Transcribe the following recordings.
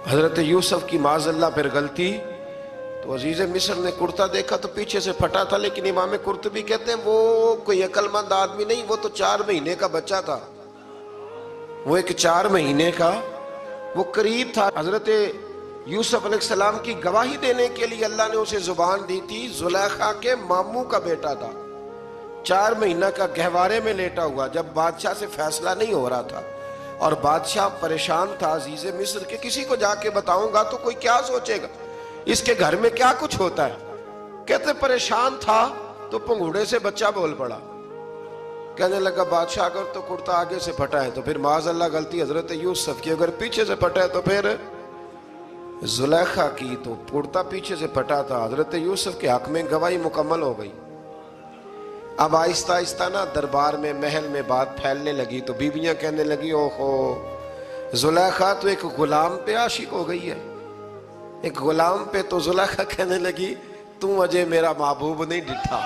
حضرت یوسف کی معاذ اللہ پھر غلطی، تو عزیز مصر نے کرتا دیکھا تو پیچھے سے پھٹا تھا، لیکن امام قرطبی کہتے ہیں وہ کوئی عقل مند آدمی نہیں، وہ تو 4 مہینے کا بچہ تھا، وہ ایک 4 مہینے کا وہ قریب تھا۔ حضرت یوسف علیہ السلام کی گواہی دینے کے لیے اللہ نے اسے زبان دی تھی، زلیخا کے ماموں کا بیٹا تھا، 4 مہینہ کا گہوارے میں لیٹا ہوا، جب بادشاہ سے فیصلہ نہیں ہو رہا تھا اور بادشاہ پریشان تھا عزیز مصر کہ کسی کو جا کے بتاؤں گا تو کوئی کیا سوچے گا، اس کے گھر میں کیا کچھ ہوتا ہے۔ کہتے پریشان تھا تو پنگوڑے سے بچہ بول پڑا، کہنے لگا بادشاہ اگر تو کرتا آگے سے پھٹا ہے تو پھر معاذ اللہ غلطی حضرت یوسف کی، اگر پیچھے سے پھٹا ہے تو پھر زلیخا کی، تو کرتا پیچھے سے پھٹا تھا۔ حضرت یوسف کے حق میں گواہی مکمل ہو گئی۔ اب آہستہ آہستہ نا دربار میں محل میں بات پھیلنے لگی، تو بیویاں کہنے لگی اوہو زلیخا تو ایک غلام پہ عاشق ہو گئی ہے، ایک غلام پہ۔ تو زلیخا کہنے لگی تم اجے میرا محبوب نہیں ڈٹھا۔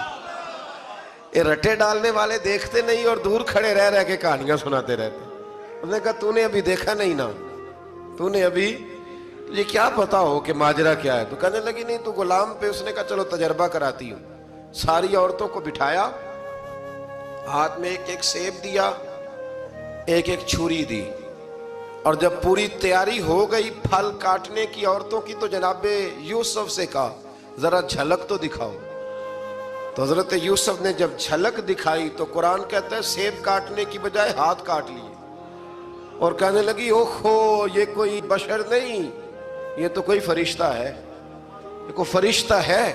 یہ رٹے ڈالنے والے دیکھتے نہیں اور دور کھڑے رہ رہ کے کہانیاں سناتے رہتے۔ انہوں نے کہا تو نے ابھی دیکھا نہیں نا، تو نے ابھی یہ کیا پتا ہو کہ ماجرا کیا ہے۔ تو کہنے لگی نہیں تو غلام پہ۔ اس نے کہا چلو تجربہ کراتی ہوں۔ ساری عورتوں کو بٹھایا، ہاتھ میں ایک ایک سیب دیا، ایک ایک چھری دی، اور جب پوری تیاری ہو گئی پھل کاٹنے کی عورتوں کی تو جناب یوسف سے کہا ذرا جھلک تو دکھاؤ۔ تو حضرت یوسف نے جب جھلک دکھائی تو قرآن کہتا ہے سیب کاٹنے کی بجائے ہاتھ کاٹ لیے، اور کہنے لگی اوہو یہ کوئی بشر نہیں، یہ تو کوئی فرشتہ ہے، یہ کوئی فرشتہ ہے،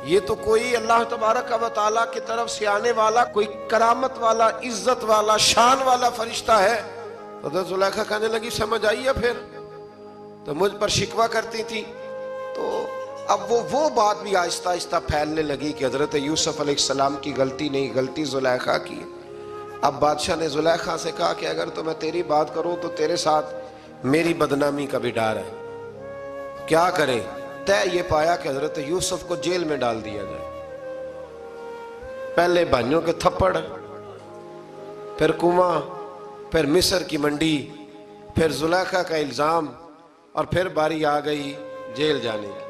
یہ تو کوئی اللہ تبارک و تعالیٰ کی طرف سے آنے والا کوئی کرامت والا عزت والا شان والا فرشتہ ہے۔ حضرت زلیخا کہنے لگی سمجھ آئی ہے پھر تو مجھ پر شکوہ کرتی تھی۔ تو اب وہ بات بھی آہستہ آہستہ پھیلنے لگی کہ حضرت یوسف علیہ السلام کی غلطی نہیں، غلطی زلیخا کی۔ اب بادشاہ نے زلیخا سے کہا کہ اگر تو میں تیری بات کروں تو تیرے ساتھ میری بدنامی کا بھی ڈر ہے، کیا کریں؟ طے یہ پایا کہ حضرت یوسف کو جیل میں ڈال دیا جائے۔ پہلے بھائیوں کے تھپڑ، پھر کنواں، پھر مصر کی منڈی، پھر زلیخا کا الزام، اور پھر باری آ گئی جیل جانے کی۔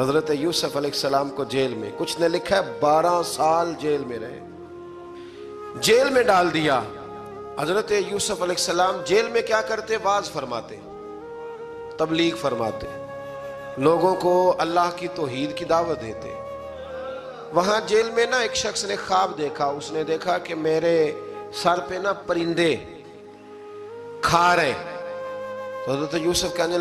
حضرت یوسف علیہ السلام کو جیل میں، کچھ نے لکھا ہے 12 سال جیل میں رہے، جیل میں ڈال دیا۔ حضرت یوسف علیہ السلام جیل میں کیا کرتے؟ واعظ فرماتے، تبلیغ فرماتے، لوگوں کو اللہ کی توحید کی دعوت دیتے۔ وہاں جیل میں نا ایک شخص نے خواب دیکھا، اس نے دیکھا کہ میرے سر پہ نا پرندے کھا رہے۔ تو حضرت یوسف کہنے